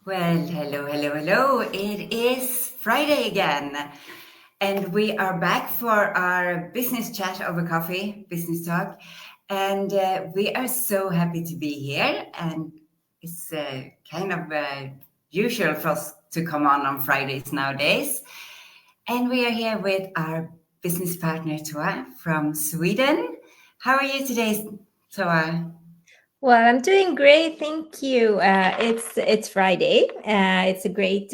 Well, hello, hello, hello. It is Friday again, and we are back for our business chat over coffee, business talk. And we are so happy to be here. And it's kind of usual for us to come on Fridays nowadays. And we are here with our business partner, Toa, from Sweden. How are you today, Toa? Well, I'm doing great, thank you. It's Friday. It's a great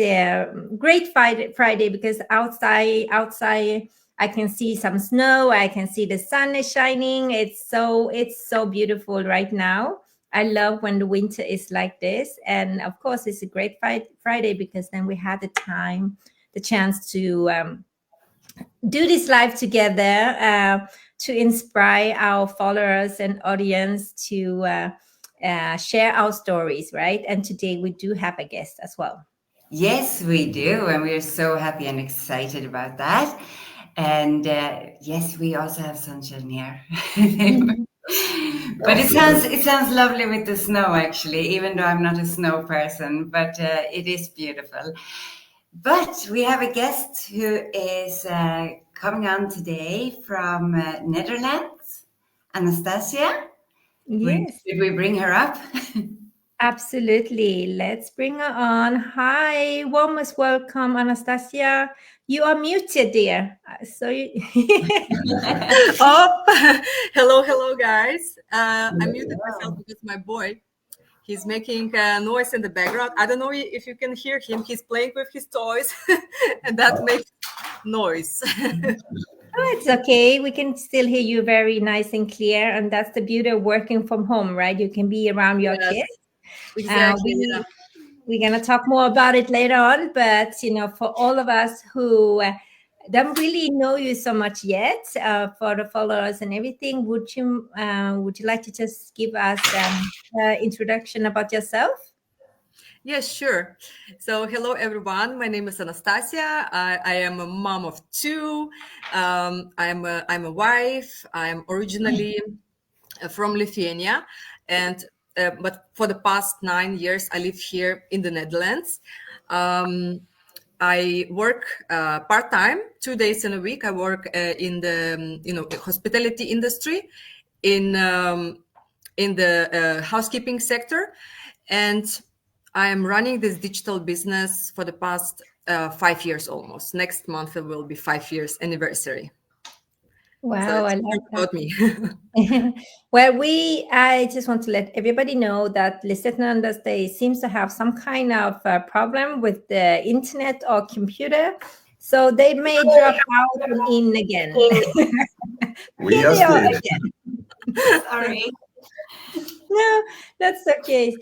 Friday because outside I can see some snow. I can see the sun is shining. It's so beautiful right now. I love when the winter is like this, and of course, it's a great Friday because then we had the chance to do this live together to inspire our followers and audience to share our stories, right? And today we do have a guest as well. Yes, we do, and we're so happy and excited about that. And yes, we also have sunshine here. But it sounds lovely with the snow, actually, even though I'm not a snow person, but it is beautiful. But we have a guest who is coming on today from Netherlands, Anastasija. Yes, Should we bring her up? absolutely. Let's bring her on. Hi, warmest welcome, Anastasia. You are muted, dear. Oh, hello, guys. I muted myself because my boy, he's making noise in the background. I don't know if you can hear him. He's playing with his toys, and that makes noise. Oh, it's okay. We can still hear you very nice and clear, and that's the beauty of working from home, right? You can be around your Yes, kids. exactly. Yeah. We're gonna talk more about it later on, but for all of us who don't really know you so much yet, for the followers and everything, would you like to just give us an introduction about yourself? Yes, sure. So, hello, everyone. My name is Anastasia. I am a mom of two. I'm a wife. I'm originally from Lithuania, and but for the past 9 years, I live here in the Netherlands. I work part time, 2 days in a week. I work in the hospitality industry, in the housekeeping sector, and I am running this digital business for the past 5 years almost. Next month it will be 5 years anniversary. So Wow, it's I all love about me. that. Well, I just want to let everybody know that listeners, they seems to have some kind of problem with the internet or computer, so they may drop out and in again. We Here they just are did. again. Sorry. No, that's okay.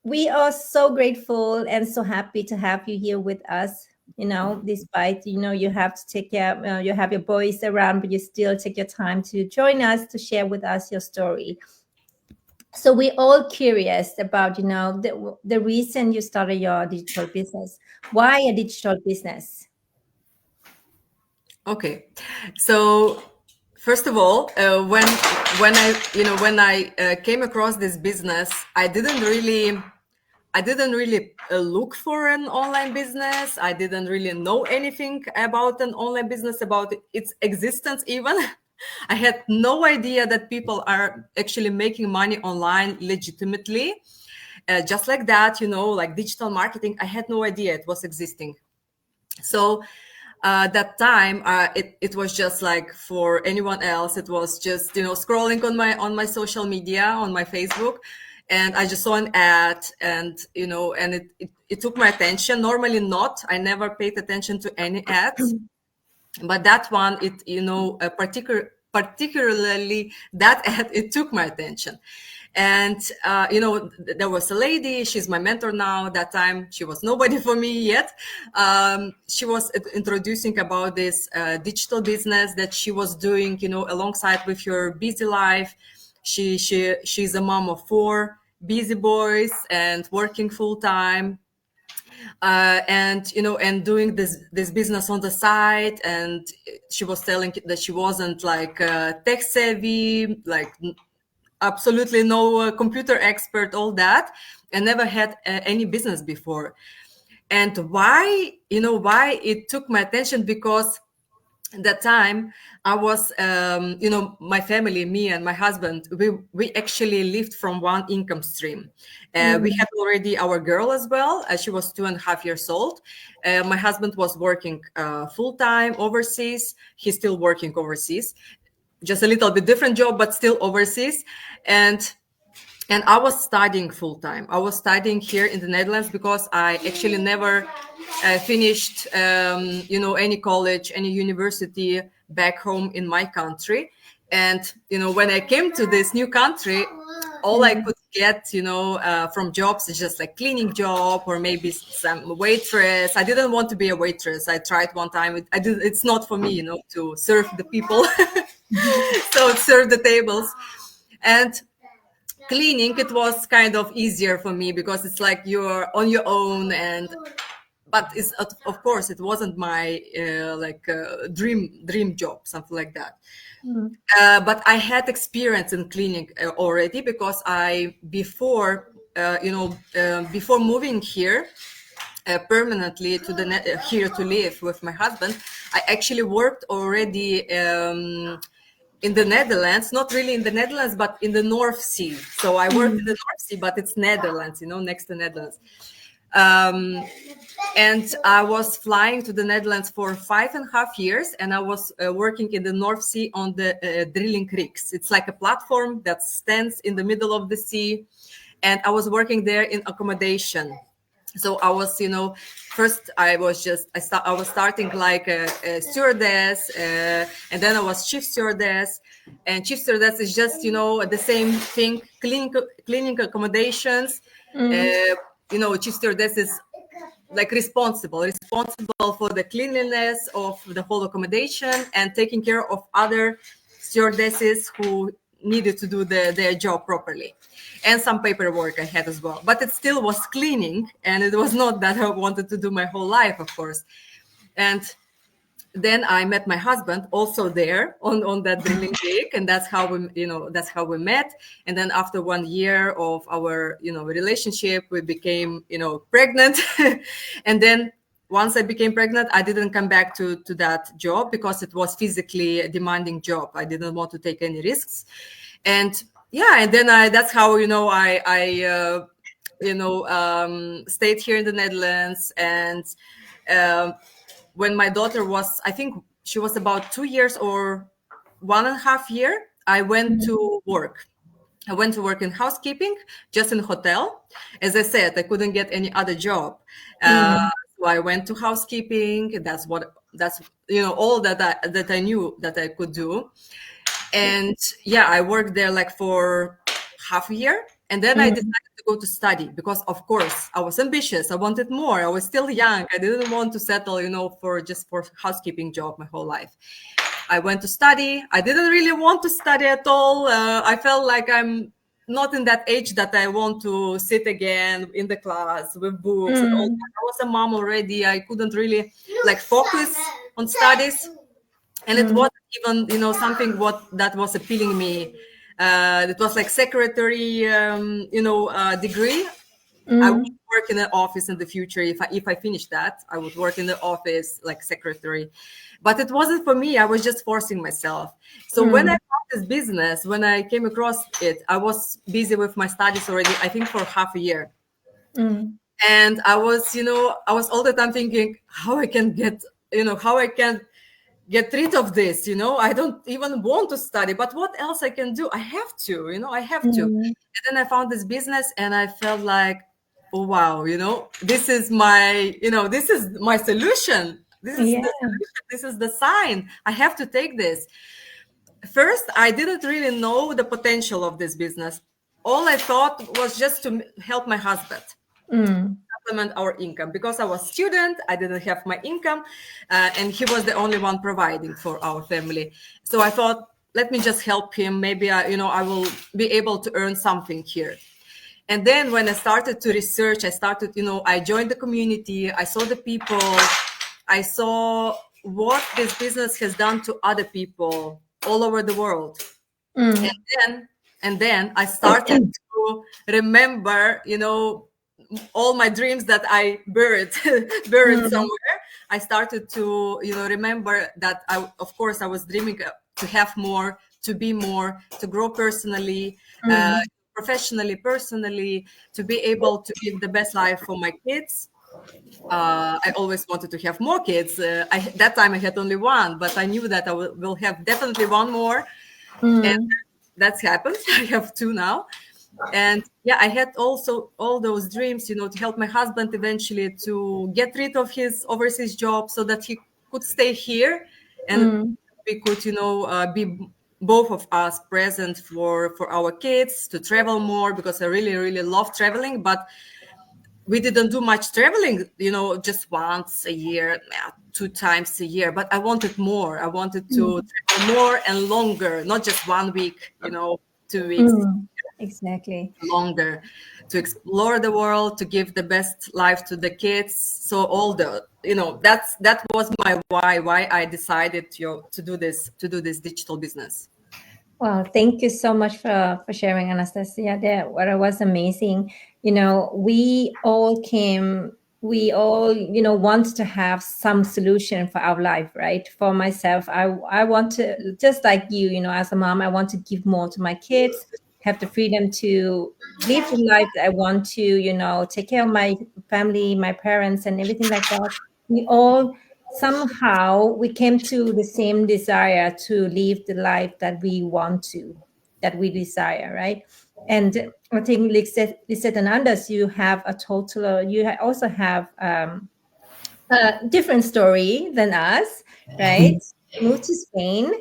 We are so grateful and so happy to have you here with us. Despite you have to take care, you have your boys around, but you still take your time to join us to share with us your story. So we're all curious about the reason you started your digital business. Why a digital business? Okay, so first of all, when I came across this business, I didn't really look for an online business. I didn't really know anything about an online business, about its existence even. I had no idea that people are actually making money online legitimately. Just like that, like digital marketing, I had no idea it was existing. So that time, it was just like for anyone else. It was just scrolling on my social media, on my Facebook, and I just saw an ad, and it took my attention. Normally not. I never paid attention to any ads, but that one, particularly that ad, it took my attention. And there was a lady, she's my mentor now. That time she was nobody for me yet. She was introducing about this digital business that she was doing, alongside with her busy life. She's a mom of 4 busy boys and working full time, and doing this business on the side. And she was telling that she wasn't like tech savvy, like absolutely no computer expert, all that. never had any business before. And why it took my attention? Because at that time I was, my family, me and my husband, we actually lived from one income stream. We had already our girl as well. She was 2.5 years old. My husband was working full-time overseas. He's still working overseas, just a little bit different job, but still overseas. And I was studying full-time. I was studying here in the Netherlands because I actually never finished, any college, any university back home in my country. And, when I came to this new country, all I could get, from jobs is just like cleaning job or maybe some waitress. I didn't want to be a waitress. I tried one time. It's not for me, to serve the people. So serve the tables. And cleaning, it was kind of easier for me because it's like you're on your own. But it's, of course, it wasn't my dream job, something like that. But I had experience in cleaning already, because before moving here permanently to here to live with my husband, I actually worked already in the Netherlands, not really in the Netherlands, but in the North Sea. So I worked in the North Sea, but it's Netherlands, next to Netherlands. And I was flying to the Netherlands for 5.5 years, and I was working in the North Sea on the drilling rigs. It's like a platform that stands in the middle of the sea, and I was working there in accommodation. So I was, first I was starting like a stewardess, and then I was chief stewardess. And chief stewardess is just, the same thing, cleaning accommodations. Chief stewardess is like responsible for the cleanliness of the whole accommodation and taking care of other stewardesses who needed to do their job properly. And some paperwork I had as well, but it still was cleaning, and it was not that I wanted to do my whole life, of course. And then I met my husband also there on that drilling rig, and that's how we met. And then after 1 year of our relationship, we became pregnant. And then once I became pregnant, I didn't come back to that job because it was physically a demanding job. I didn't want to take any risks. And then that's how I stayed here in the Netherlands. And when my daughter was, I think she was about 2 years or 1.5 years, I went to work. I went to work in housekeeping, just in a hotel. As I said, I couldn't get any other job. So I went to housekeeping. That's all that I knew that I could do. And I worked there like for half a year. And then I decided to go to study because, of course, I was ambitious. I wanted more. I was still young. I didn't want to settle, for housekeeping job my whole life. I went to study. I didn't really want to study at all. I felt like I'm not in that age that I want to sit again in the class with books and all that. I was a mom already. I couldn't really focus on studies. And it wasn't even, something that was appealing me. It was like secretary, degree. I would work in an office in the future. If I finished that, I would work in the office like secretary. But it wasn't for me. I was just forcing myself. So when I found this business, when I came across it, I was busy with my studies already, I think for half a year. And I was all the time thinking how I can get rid of this. I don't even want to study, but what else I can do? I have to, I have to. And then I found this business and I felt like, oh, wow, this is my, this is my solution. This is the solution. This is the sign. I have to take this. First, I didn't really know the potential of this business. All I thought was just to help my husband. Supplement our income, because I was a student. I didn't have my income, and he was the only one providing for our family. So I thought, let me just help him. Maybe I will be able to earn something here. And then when I started to research, I joined the community. I saw the people. I saw what this business has done to other people all over the world. And then And then I started to remember, all my dreams that I buried somewhere. I started to, remember that of course, I was dreaming to have more, to be more, to grow personally, professionally, personally, to be able to give the best life for my kids. I always wanted to have more kids. That time I had only one, but I knew that I will have definitely one more. And that's happened. I have two now. And yeah, I had also all those dreams, to help my husband eventually to get rid of his overseas job so that he could stay here and we could, be both of us present for our kids, to travel more, because I really, really love traveling. But we didn't do much traveling, just once a year, 2 times a year. But I wanted more. I wanted to travel more and longer, not just 1 week, 2 weeks. Exactly. Longer, to explore the world, to give the best life to the kids. So all the, that was my why I decided to do this digital business. Well, thank you so much for sharing, Anastasia. That was amazing. We all want to have some solution for our life, right? For myself, I want to, just like you, as a mom, I want to give more to my kids, have the freedom to live the life that I want to, take care of my family, my parents, and everything like that. We all somehow we came to the same desire to live the life that we want to, that we desire, right? And I think Lisette and Anders, you have also have a different story than us, right? Moved to Spain.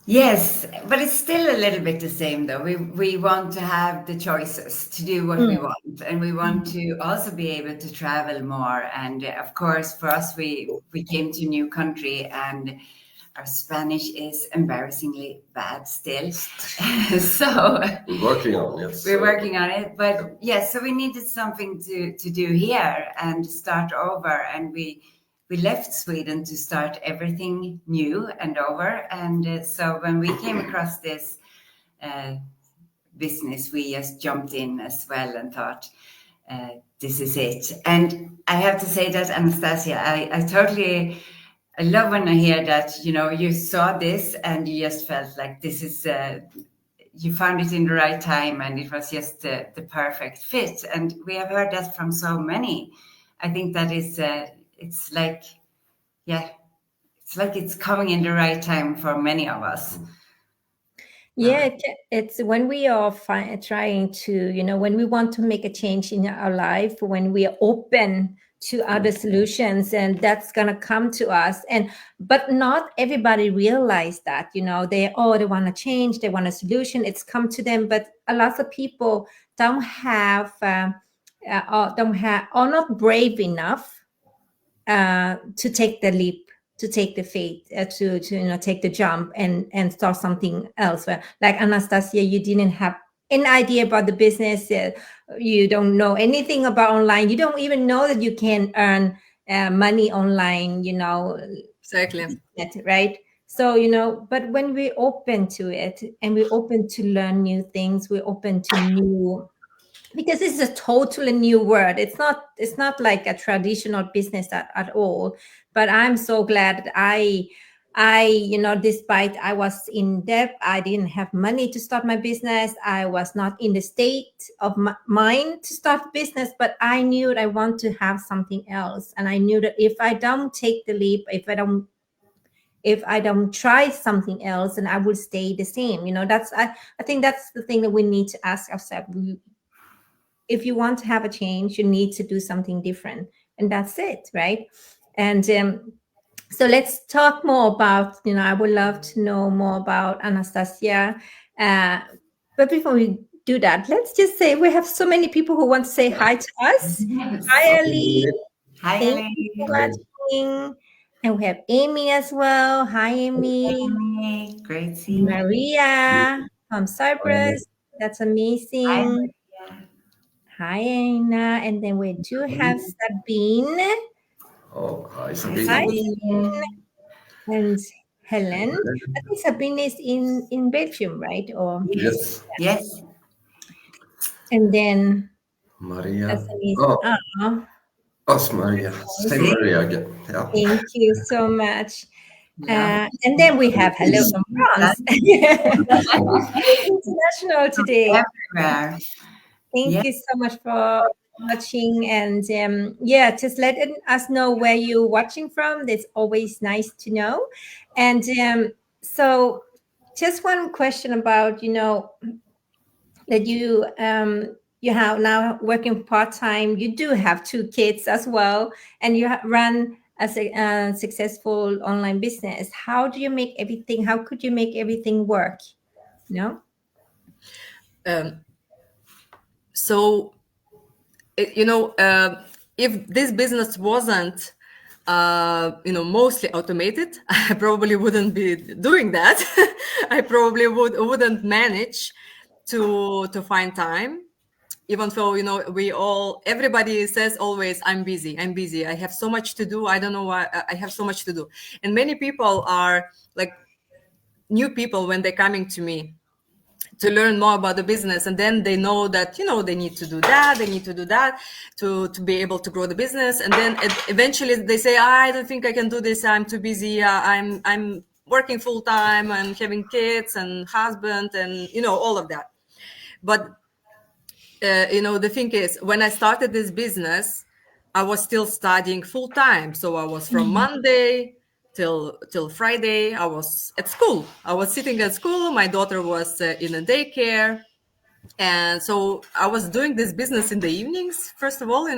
Yes, but it's still a little bit the same though. We want to have the choices to do what we want, and we want to also be able to travel more. And of course, for us, we came to a new country, and our Spanish is embarrassingly bad still. So We're working on it. we're working on it. But yes, so we needed something to do here and start over, and we left Sweden to start everything new and over. And so when we came across this business, we just jumped in as well and thought, this is it. And I have to say that, Anastasia, I love when I hear that, you saw this and you just felt like this is, you found it in the right time and it was just the perfect fit. And we have heard that from so many. I think that is, it's like it's coming in the right time for many of us. Yeah, it's when we are trying to, when we want to make a change in our life, when we are open to other solutions, and that's gonna come to us. But not everybody realize that, they want to change, they want a solution, it's come to them. But a lot of people don't have, are not brave enough to take the leap, to take the faith, to take the jump and start something else. Like Anastasia, you didn't have an idea about the business. You don't know anything about online. You don't even know that you can earn money online. Exactly. Right. So but when we open to it and we open to learn new things, we're open to new. Because this is a totally new word. It's not like a traditional business at all. But I'm so glad that I despite I was in debt, I didn't have money to start my business. I was not in the state of mind to start business, but I knew that I want to have something else. And I knew that if I don't take the leap, if I don't try something else, and I will stay the same. I think that's the thing that we need to ask ourselves. If you want to have a change, you need to do something different, and that's it, right? And so let's talk more about, I would love to know more about Anastasia. But before we do that, let's just say we have so many people who want to say hi to us. Yes. Hi, Ali. Hi, Thank Ellie. you for watching. And we have Amy as well. Hi, Amy. Amy. Great seeing you. Maria from Cyprus. That's Hi, amazing. Maria. Hi, Anna. And then we do have Sabine. Oh, hi, Sabine. Hi, Sabine. and Helen. I think Sabine is in Belgium, right? Or Yes. Yes. and then Maria. Assamese. Oh, Oh, us Maria. Say See? Maria again. Yeah. thank you so much. Yeah. And then we have hello from France. International today. Everywhere. Thank Yeah. you so much for watching. And just let us know where you're watching from. That's always nice to know. And so just one question about, that you have now working part-time. You do have 2 kids as well, and you run a successful online business. How do you make everything? How could you make everything work? Um, so, if this business wasn't, mostly automated, I probably wouldn't be doing that. I probably wouldn't manage to find time. Even though, everybody says always, I'm busy, I have so much to do, I don't know why I have so much to do. And many people are like new people when they're coming to me to learn more about the business, and then they know that they need to do that, to be able to grow the business. And then eventually they say, I don't think I can do this, I'm too busy, I'm working full-time, I'm having kids and husband and all of that. But the thing is, when I started this business, I was still studying full-time. So I was from Monday till Friday, I was at school. I was sitting at school. My daughter was in a daycare. And so I was doing this business in the evenings. First of all,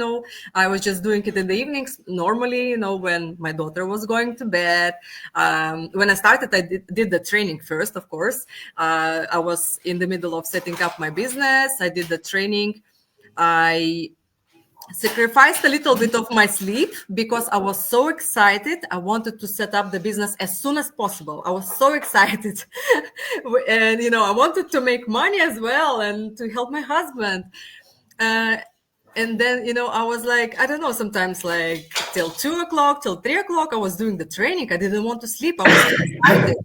I was just doing it in the evenings normally, when my daughter was going to bed. When I started, I did the training first, of course. I was in the middle of setting up my business. I did the training. I sacrificed a little bit of my sleep because I was so excited. I wanted to set up the business as soon as possible. I was so excited. And, I wanted to make money as well and to help my husband. And then, I was like, I don't know, sometimes like till 2 o'clock, till 3 o'clock, I was doing the training. I didn't want to sleep. I was so excited.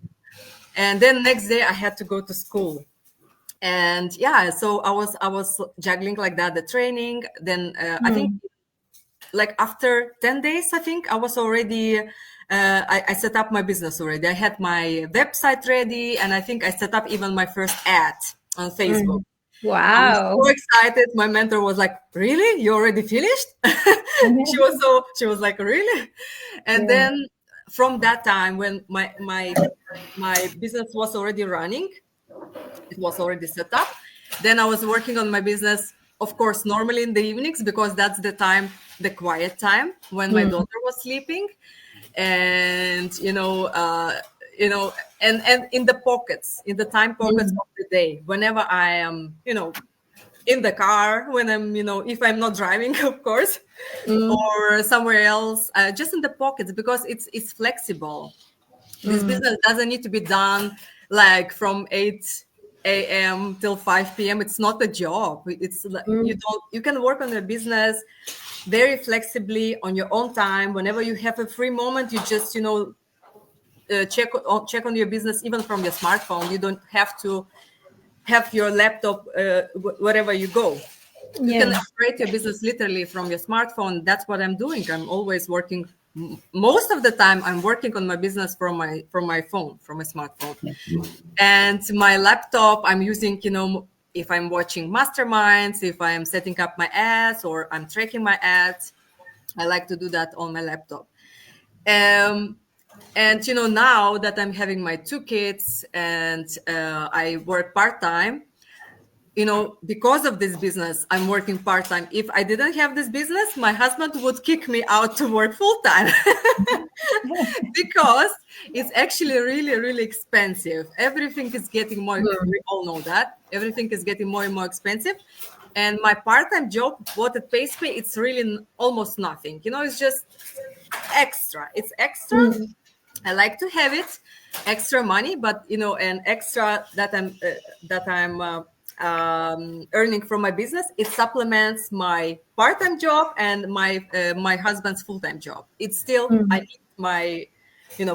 And then next day I had to go to school. And so I was juggling like that, the training. Then I think like after 10 days, I think I was already, I set up my business already. I had my website ready, and I think I set up even my first ad on Facebook. Wow. I was so excited. My mentor was like, really? You already finished? She was like, really? And then from that time, when my business was already running, it was already set up. Then I was working on my business, of course, normally in the evenings, because that's the time, the quiet time when my daughter was sleeping. And, and in the pockets, in the time pockets of the day, whenever I am, in the car, when I'm, if I'm not driving, of course, or somewhere else, just in the pockets, because it's flexible. This business doesn't need to be done like from 8 a.m. till 5 p.m. It's not a job. It's like you can work on a business very flexibly on your own time. Whenever you have a free moment, you just check on your business, even from your smartphone. You don't have to have your laptop wherever you go. You can operate your business literally from your smartphone. That's what I'm doing. I'm always working. Most of the time, I'm working on my business from my phone, from my smartphone. And my laptop, I'm using, if I'm watching masterminds, if I'm setting up my ads, or I'm tracking my ads, I like to do that on my laptop. And now that I'm having my 2 kids and I work part-time, because of this business, I'm working part-time. If I didn't have this business, my husband would kick me out to work full-time because it's actually really, really expensive. Everything is getting more, we all know that. Everything is getting more and more expensive. And my part-time job, what it pays me, it's really almost nothing. It's just extra. It's extra. I like to have it, extra money, but, an extra that I'm earning from my business, it supplements my part-time job and my husband's full-time job. It's still I need my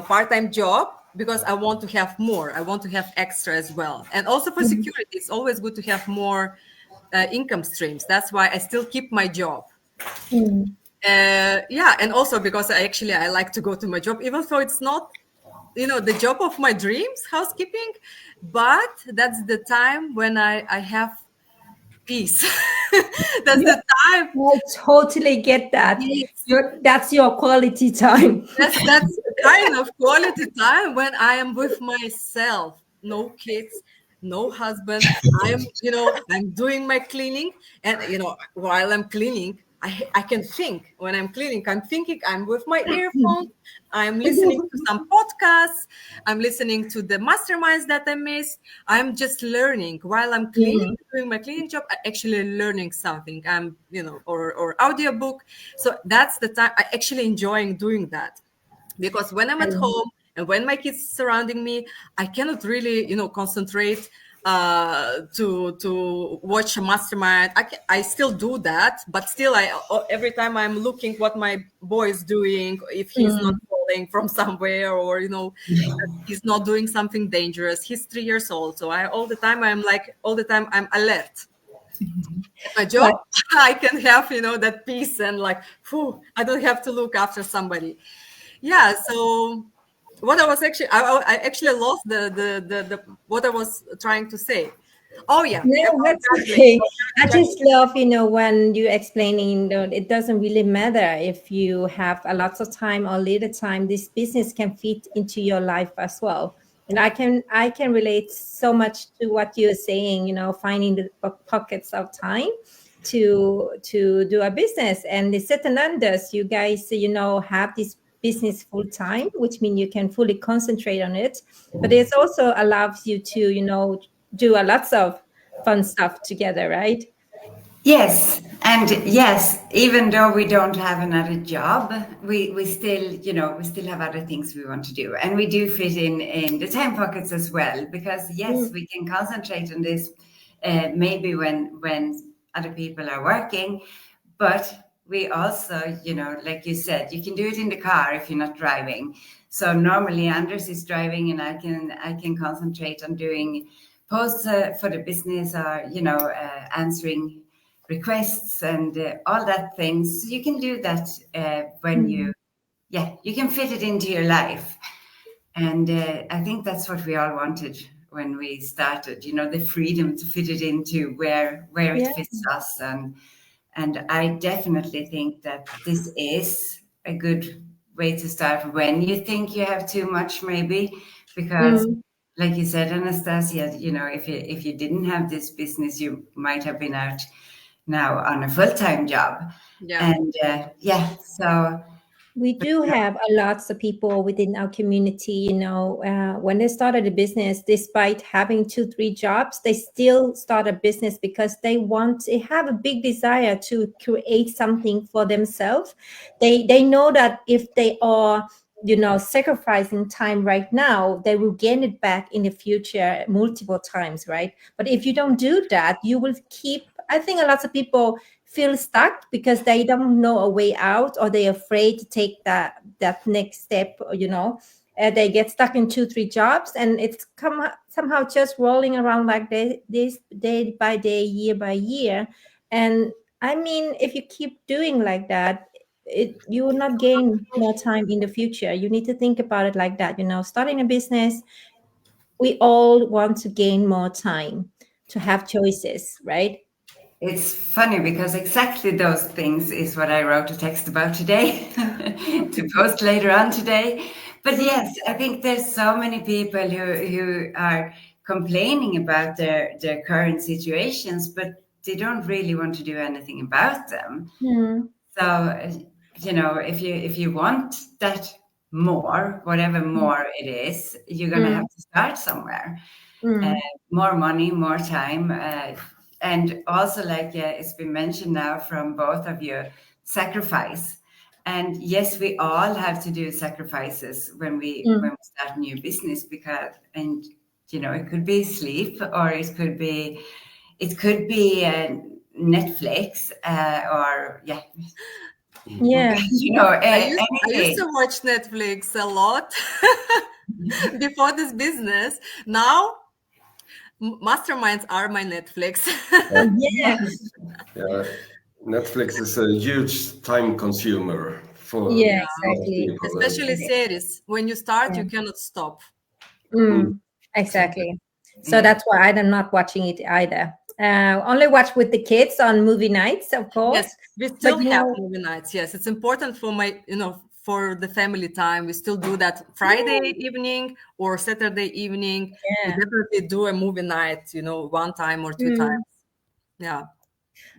part-time job because I want to have more. I want to have extra as well. And also for security, it's always good to have more income streams. That's why I still keep my job. Yeah, and also because I like to go to my job, even though it's not, the job of my dreams, housekeeping, but that's the time when I have peace. That's the time. I totally get that. That's your quality time. That's kind of quality time when I am with myself. No kids, no husband. I'm doing my cleaning, and while I'm cleaning, I can think. When I'm cleaning, I'm thinking. I'm with my earphones. I'm listening to some podcasts. I'm listening to the masterminds that I missed. I'm just learning while I'm cleaning, doing my cleaning job. I actually learning something. I'm or audiobook. So that's the time I actually enjoying doing that. Because when I'm at home and when my kids surrounding me, I cannot really, concentrate to watch a mastermind. I still do that, but still, every time I'm looking what my boy is doing, if he's not falling from somewhere, or he's not doing something dangerous. He's 3 years old, so all the time I'm alert. At my job, I can have that peace and I don't have to look after somebody. Yeah, so what I was actually I actually lost the what I was trying to say. Oh yeah. No, that's okay. I just love, when you're explaining that it doesn't really matter if you have a lot of time or little time, this business can fit into your life as well. And I can relate so much to what you're saying, finding the pockets of time to do a business. And the Settanandas, you guys, have this business full time, which means you can fully concentrate on it. But it also allows you to, do a lots of fun stuff together, right? Yes, and yes, even though we don't have another job, we still, we still have other things we want to do, and we do fit in the time pockets as well, because yes, we can concentrate on this maybe when other people are working, but we also, like you said, you can do it in the car if you're not driving. So normally Anders is driving, and I can concentrate on doing posts for the business, or answering requests and all that things. So you can do that when you can fit it into your life. And I think that's what we all wanted when we started, the freedom to fit it into where it fits us. And I definitely think that this is a good way to start when you think you have too much, maybe, because like you said, Anastasia, if you didn't have this business, you might have been out now on a full-time job. Yeah. And so we do have a lots of people within our community, when they started a business, despite having 2-3 jobs, they still start a business because they have a big desire to create something for themselves. They know that if they are, sacrificing time right now, they will gain it back in the future multiple times, right? But if you don't do that, you will I think a lot of people feel stuck because they don't know a way out, or they're afraid to take that next step, they get stuck in 2-3 jobs, and it's somehow just rolling around like this day by day, year by year. And I mean, if you keep doing like that, you will not gain more time in the future. You need to think about it like that. Starting a business, we all want to gain more time, to have choices, right? it's funny because exactly those things is what I wrote a text about today to post later on today. But yes, I think there's so many people who are complaining about their current situations, but they don't really want to do anything about them. So, if you want that more, whatever more it is, you're going to have to start somewhere. More money, more time. And also, like it's been mentioned now from both of you, sacrifice. And yes, we all have to do sacrifices when we start a new business, because, and it could be sleep, or it could be Netflix, or I used to watch Netflix a lot. before this business. Now, masterminds are my Netflix. Yeah. Yeah, Netflix is a huge time consumer for Yeah, a lot of exactly. people. Especially series. When you start, you cannot stop. Exactly. So that's why I'm not watching it either. Only watch with the kids on movie nights, of course. Yes, we still you have know- movie nights. Yes, it's important for my, for the family time. We still do that Friday evening or Saturday evening. We Yeah. definitely do a movie night, 1 time or 2 times. Yeah.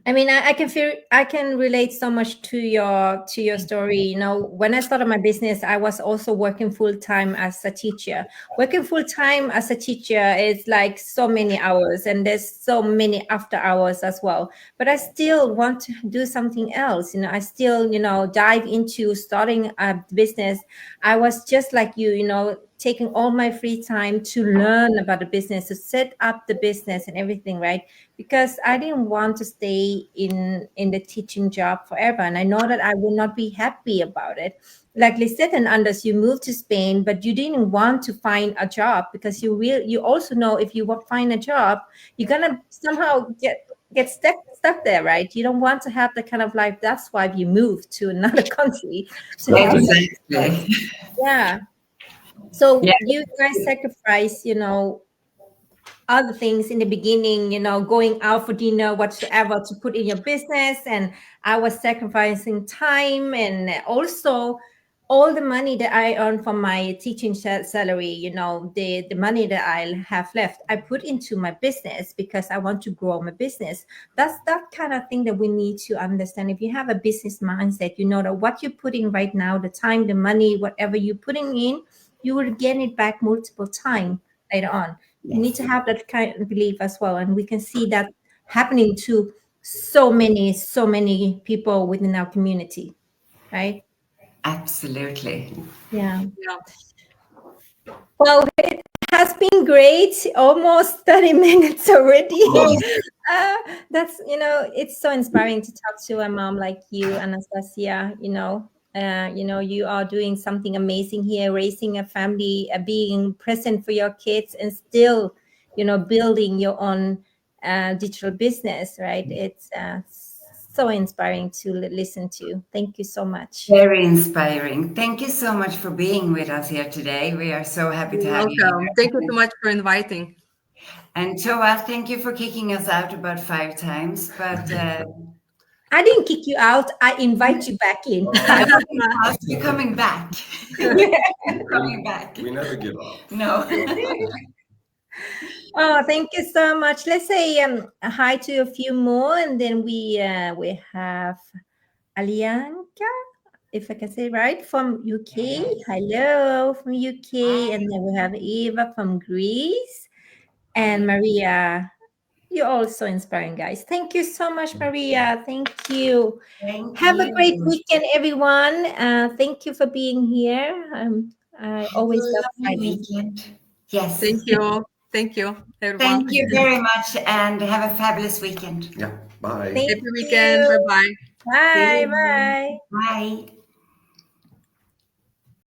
I mean, I can relate so much to your story. You know, when I started my business, I was also working full time as a teacher. Working full time as a teacher is like so many hours, and there's so many after hours as well. But I still want to do something else. You know, I still dive into starting a business. I was just like you, taking all my free time to learn about the business, to set up the business and everything, right? Because I didn't want to stay in the teaching job forever, and I know that I will not be happy about it. Like Lisette and Anders, you moved to Spain, but you didn't want to find a job because you also know if you find a job, you're gonna somehow get stuck there, right? You don't want to have that kind of life. That's why you moved to another country to have that. Exactly. Yeah. So Yeah. you guys sacrifice, other things in the beginning, going out for dinner, whatsoever, to put in your business. And I was sacrificing time, and also all the money that I earned from my teaching salary, the money that I have left, I put into my business because I want to grow my business. That's that kind of thing that we need to understand. If you have a business mindset, you know that what you're putting right now, the time, the money, whatever you're putting in, you will get it back multiple times later on. You need to have that kind of belief as well. And we can see that happening to so many people within our community, right? Absolutely. Yeah. Yeah. Well, it has been great. Almost 30 minutes already. That's, it's so inspiring to talk to a mom like you, Anastasija. You are doing something amazing here, raising a family, being present for your kids, and still, building your own digital business, right? It's so inspiring to listen to. Thank you so much. Very inspiring. Thank you so much for being with us here today. We are so happy to You're have you welcome. here. Thank you so much for inviting. And Joa, thank you for kicking us out about 5 times. But I didn't kick you out. I invite you back in. you're coming back. Yeah. You're coming back. We never give up. No. Oh, thank you so much. Let's say hi to a few more, and then we have Alianka, if I can say right, from UK. Hello from UK, and then we have Eva from Greece, and Maria. You're also inspiring, guys. Thank you so much, Maria. Thank you. Have a great weekend, everyone. Thank you for being here. I always love Friday. Weekend. Yes. Thank you. Thank you, everyone. Thank you very much, and have a fabulous weekend. Yeah, bye. Thank Happy weekend. you. Bye-bye. Bye. Bye. Bye.